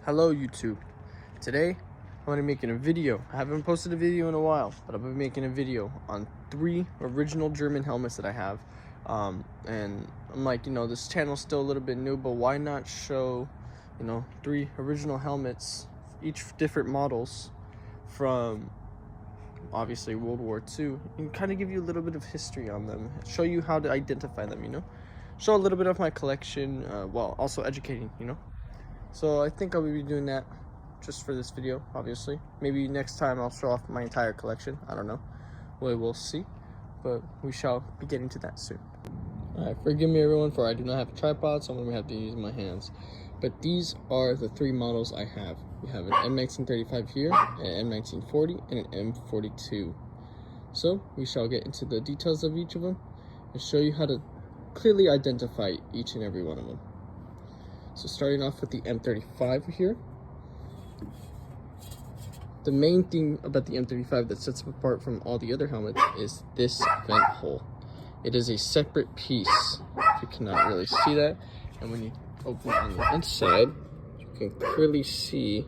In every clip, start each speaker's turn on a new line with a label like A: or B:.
A: Hello YouTube. Today I'm going to be making a video. I haven't posted a video in a while, but I'm going to be making a video on 3 original German helmets that I have. And I'm like, this channel's still a little bit new, but why not show 3 original helmets, each different models from obviously World War II, and kind of give you a little bit of history on them, show you how to identify them, show a little bit of my collection, while also educating, So I think I'll be doing that just for this video, obviously. Maybe next time I'll show off my entire collection. I don't know. We'll see. But we shall be getting to that soon. Alright, forgive me everyone for I do not have a tripod, so I'm going to have to use my hands. But these are the 3 models I have. We have an M1935 here, an M1940, and an M42. So we shall get into the details of each of them and show you how to clearly identify each and every one of them. So starting off with the M35 here. The main thing about the M35 that sets it apart from all the other helmets is this vent hole. It is a separate piece. You cannot really see that. And when you open it on the inside, you can clearly see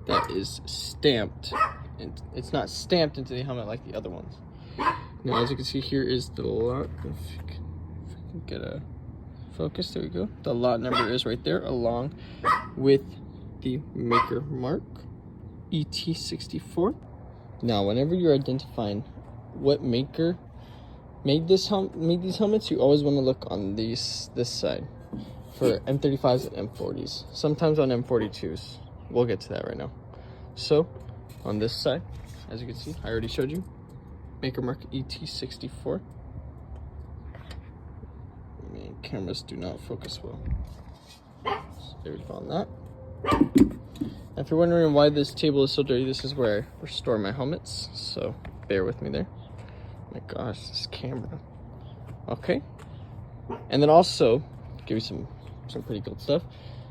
A: that is stamped. And it's not stamped into the helmet like the other ones. Now, as you can see, here is the lot. If you can get a focus, there we go. The lot number is right there, along with the maker mark, ET64. Now, whenever you're identifying what maker made these helmets, you always want to look on this side for M35s and M40s. Sometimes on M42s. We'll get to that right now. So, on this side, as you can see, I already showed you, maker mark ET64. Cameras do not focus well. So there we go on that. Now, if you're wondering why this table is so dirty, this is where I restore my helmets, so bear with me there. My gosh, this camera. Okay. And then also, give you some pretty cool stuff.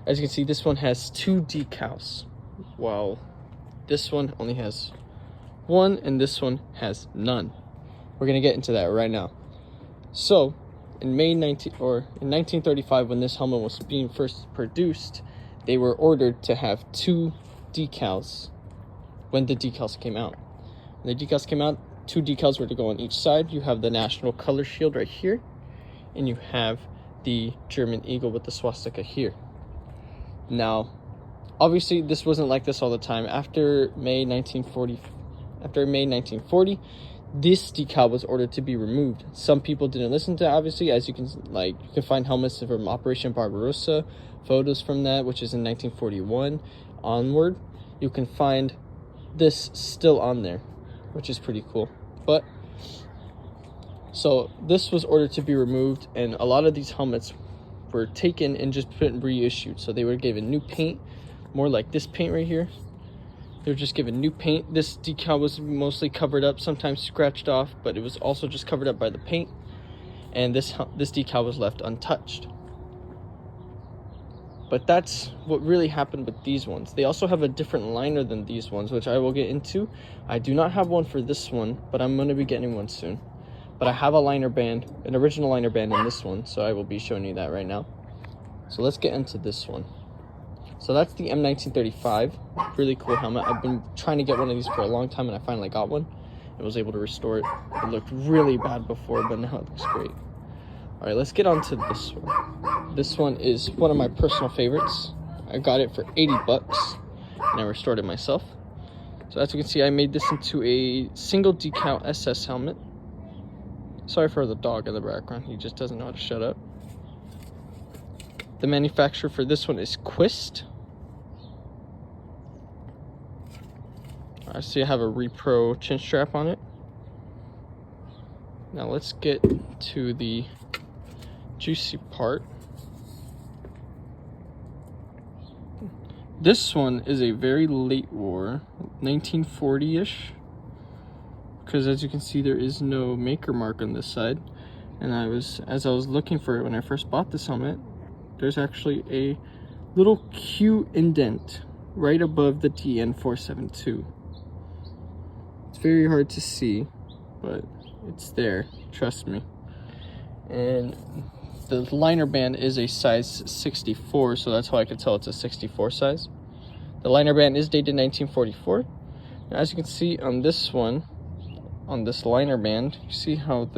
A: As you can see, this one has 2 decals, while this one only has 1, and this one has none. We're gonna get into that right now. So, in 1935, when this helmet was being first produced, they were ordered to have 2 decals when the decals came out. When the decals came out, 2 decals were to go on each side. You have the national color shield right here, and you have the German eagle with the swastika here. Now, obviously, this wasn't like this all the time. After May 1940, this decal was ordered to be removed. Some people didn't listen to it, obviously, as you can find helmets from Operation Barbarossa, photos from that, which is in 1941 onward. You can find this still on there, which is pretty cool. But so this was ordered to be removed, and a lot of these helmets were taken and just reissued. So they were given new paint, more like this paint right here. They were just given new paint. This decal was mostly covered up, sometimes scratched off, but it was also just covered up by the paint. And this decal was left untouched. But that's what really happened with these ones. They also have a different liner than these ones, which I will get into. I do not have one for this one, but I'm going to be getting one soon. But I have a liner band, an original liner band in this one, so I will be showing you that right now. So let's get into this one. So that's the M1935, really cool helmet. I've been trying to get one of these for a long time, and I finally got one and was able to restore it. It looked really bad before, but now it looks great. All right, let's get on to this one. This one is one of my personal favorites. I got it for 80 bucks, and I restored it myself. So as you can see, I made this into a single decal SS helmet. Sorry for the dog in the background. He just doesn't know how to shut up. The manufacturer for this one is Quist. I see I have a Repro chin strap on it. Now let's get to the juicy part. This one is a very late war, 1940-ish. Because as you can see, there is no maker mark on this side. And as I was looking for it when I first bought this helmet, there's actually a little Q indent right above the DN472. It's very hard to see, but it's there, trust me. And the liner band is a size 64, so that's how I could tell it's a 64 size. The liner band is dated 1944. Now, as you can see on this one, on this liner band, you see how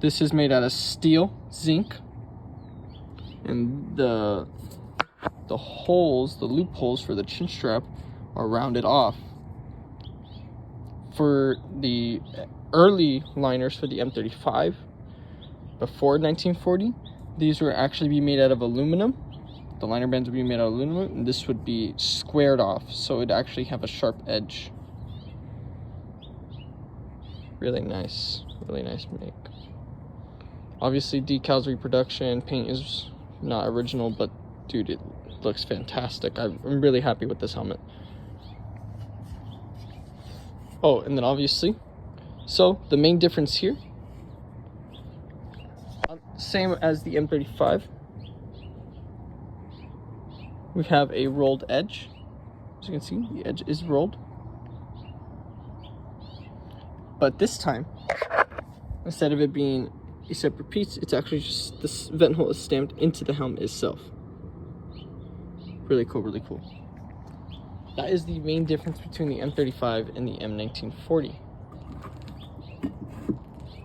A: this is made out of steel, zinc, and the holes, the loopholes for the chin strap are rounded off. For the early liners for the M35, before 1940, these were actually be made out of aluminum. The liner bands would be made out of aluminum, and this would be squared off, so it'd actually have a sharp edge. Really nice make. Obviously, decals reproduction, paint is not original, but dude, it looks fantastic. I'm really happy with this helmet. Oh, and then obviously, so the main difference here, same as the M35, we have a rolled edge. As you can see, the edge is rolled. But this time, instead of it being a separate piece, it's actually just this vent hole is stamped into the helmet itself. Really cool, really cool. That is the main difference between the M35 and the M1940.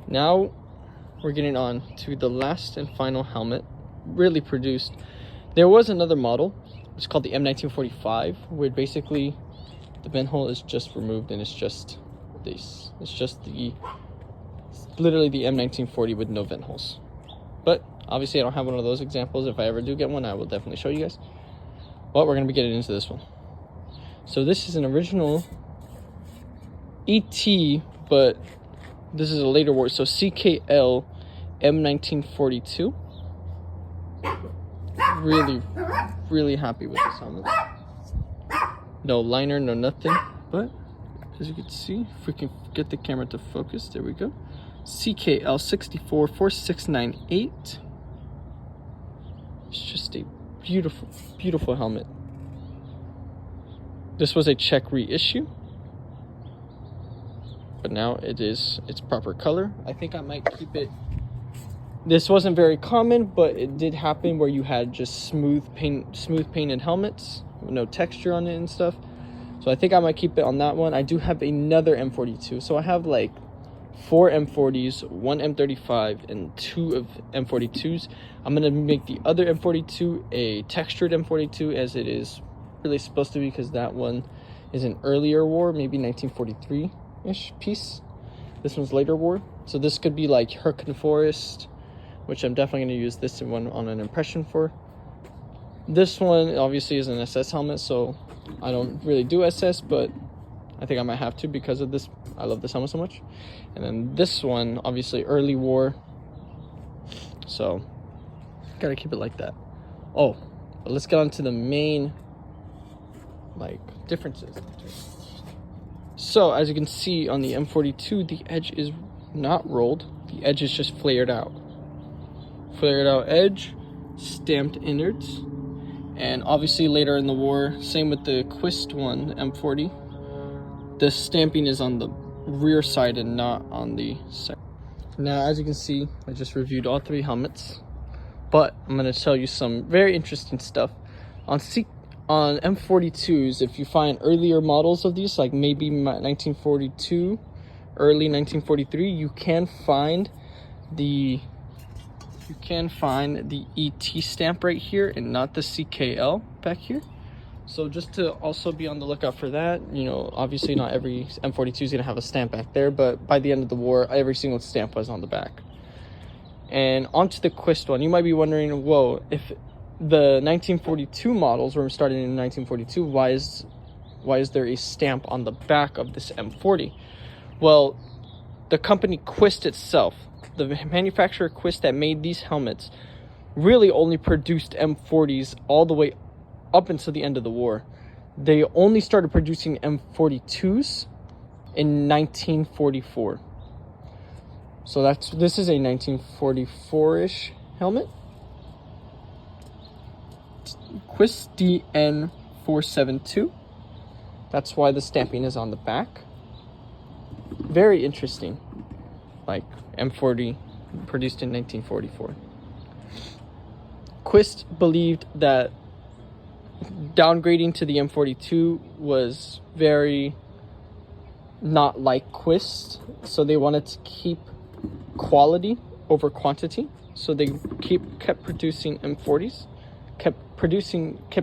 A: Now we're getting on to the last and final helmet really produced. There was another model, it's called the M1945, where basically the vent hole is just removed and it's just this. It's literally the M1940 with no vent holes. But obviously I don't have one of those examples. If I ever do get one, I will definitely show you guys. But we're going to be getting into this one. So this is an original ET, but this is a later word. So CKL M1942. Really happy with this helmet. No liner, no nothing. But as you can see, if we can get the camera to focus, there we go. CKL 644698. It's just a beautiful helmet. This was a Czech reissue, but now it's proper color. I think I might keep it. This wasn't very common, but it did happen where you had just smooth painted helmets with no texture on it and stuff. So I think I might keep it on that one. I do have another M42, so I have like 4 M40s, 1 M35, and 2 of M42s. I'm gonna make the other M42 a textured M42, as it is really supposed to be, because that one is an earlier war, maybe 1943-ish piece. This one's later war, so this could be like Hurricane Forest, which I'm definitely going to use this one on an impression for. This one obviously is an SS helmet, so I don't really do SS, but I think I might have to because of this. I love this helmet so much. And then this one, obviously early war, so gotta keep it like that. Oh, but let's get on to the main differences. So as you can see on the M42, the edge is not rolled. The edge is just flared out. Flared out edge, stamped innards, and obviously later in the war, same with the Quist one, the M40, the stamping is on the rear side and not on the side. Now, as you can see, I just reviewed all 3 helmets, but I'm going to tell you some very interesting stuff. On M42s, if you find earlier models of these, like maybe 1942, early 1943, you can find the ET stamp right here and not the CKL back here. So just to also be on the lookout for that, you know, obviously not every M42 is going to have a stamp back there, but by the end of the war, every single stamp was on the back. And onto the Quist one, you might be wondering, whoa, if the 1942 models were started in 1942, why is there a stamp on the back of this M40? Well, the company Quist itself, the manufacturer Quist that made these helmets, really only produced M40s all the way up until the end of the war. They only started producing M42s in 1944. So this is a 1944-ish helmet. Quist DN472. That's why the stamping is on the back. Very interesting. Like M40 produced in 1944. Quist believed that downgrading to the M42 was very not like Quist, so they wanted to keep quality over quantity, so they kept producing M40s, kept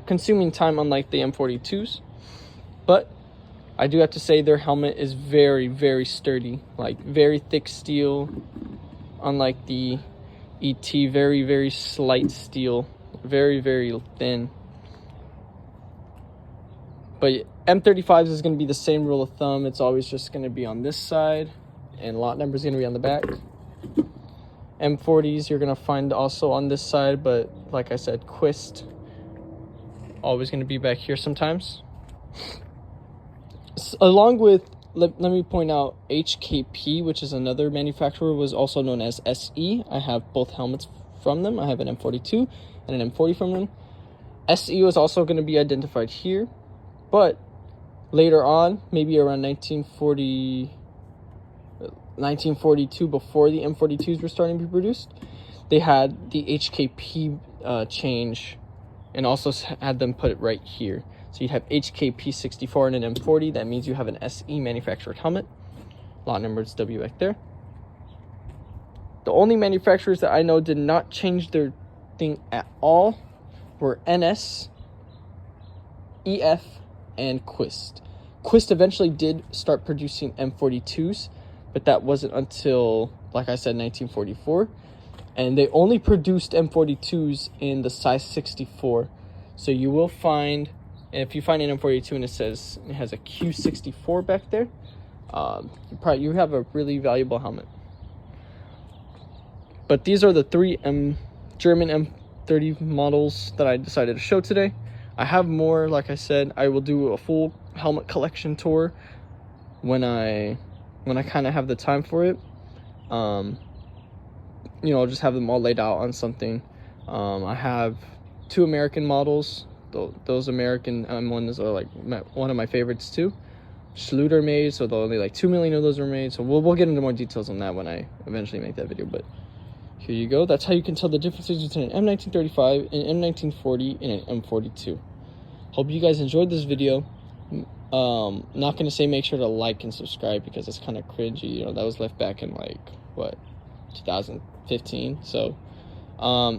A: consuming time, unlike the M42s. But I do have to say their helmet is very, very sturdy, like very thick steel, unlike the ET, very, very slight steel, very, very thin. But M35s is going to be the same rule of thumb. It's always just going to be on this side, and lot number is going to be on the back. M40s you're going to find also on this side, but like I said, Quist always going to be back here sometimes. Along with, let me point out, HKP, which is another manufacturer, was also known as SE. I have both helmets from them. I have an M42 and an M40 from them. SE was also going to be identified here. But later on, maybe around 1942, before the M42s were starting to be produced, they had the HKP change and also had them put it right here. So you'd have HKP 64 and an M40. That means you have an SE manufactured helmet. Lot number is W back there. The only manufacturers that I know did not change their thing at all were NS, EF, and Quist. Quist eventually did start producing M42s, but that wasn't until, like I said, 1944. And they only produced M42s in the size 64. So you will find, if you find an M42 and it says it has a Q64 back there, you have a really valuable helmet. But these are the three German M30 models that I decided to show today. I have more. Like I said, I will do a full helmet collection tour when I kind of have the time for it. I'll just have them all laid out on something. I have 2 American models. Those American ones are like one of my favorites too. Schluter made, so only like 2 million of those were made. So we'll get into more details on that when I eventually make that video. But here you go. That's how you can tell the differences between an M1935, an M1940, and an M42. Hope you guys enjoyed this video. Not going to say make sure to like and subscribe because it's kind of cringy. That was left back in like, 2015. So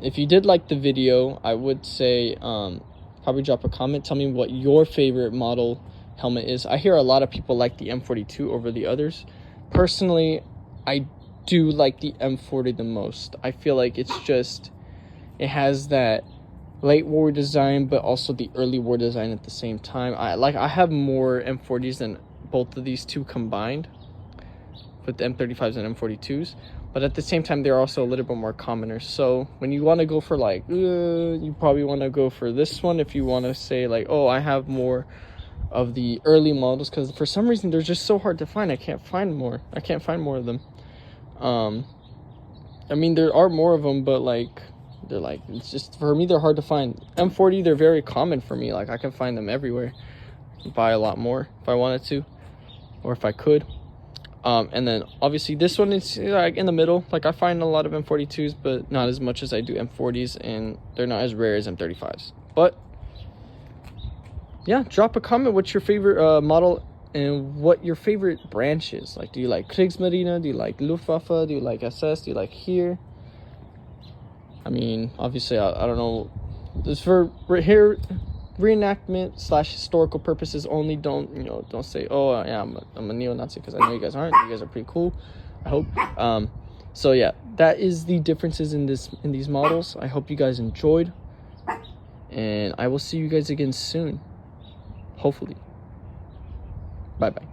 A: if you did like the video, I would say probably drop a comment. Tell me what your favorite model helmet is. I hear a lot of people like the M42 over the others. Personally, I do like the M40 the most. I feel like it has that late war design, but also the early war design at the same time. I have more M40s than both of these two combined, with the M35s and M42s. But at the same time, they're also a little bit more commoner. So when you want to go for you probably want to go for this one if you want to say like, oh, I have more of the early models, because for some reason they're just so hard to find. I can't find more of them. I mean, there are more of them, but it's just, for me, they're hard to find. M40, they're very common for me. Like, I can find them everywhere. Buy a lot more if I wanted to, or if I could. And then obviously this one is like in the middle. Like, I find a lot of M42s, but not as much as I do M40s, and they're not as rare as M35s. But yeah, drop a comment. What's your favorite model? And what your favorite branch is. Like, do you like Kriegsmarine? Do you like Luftwaffe? Do you like SS? Do you like Heer? I mean, obviously, I don't know. This for here, reenactment / historical purposes only. Don't say, oh, yeah, I'm a neo-Nazi, because I know you guys aren't. You guys are pretty cool, I hope. So yeah, that is the differences in these models. I hope you guys enjoyed, and I will see you guys again soon, hopefully. Bye-bye.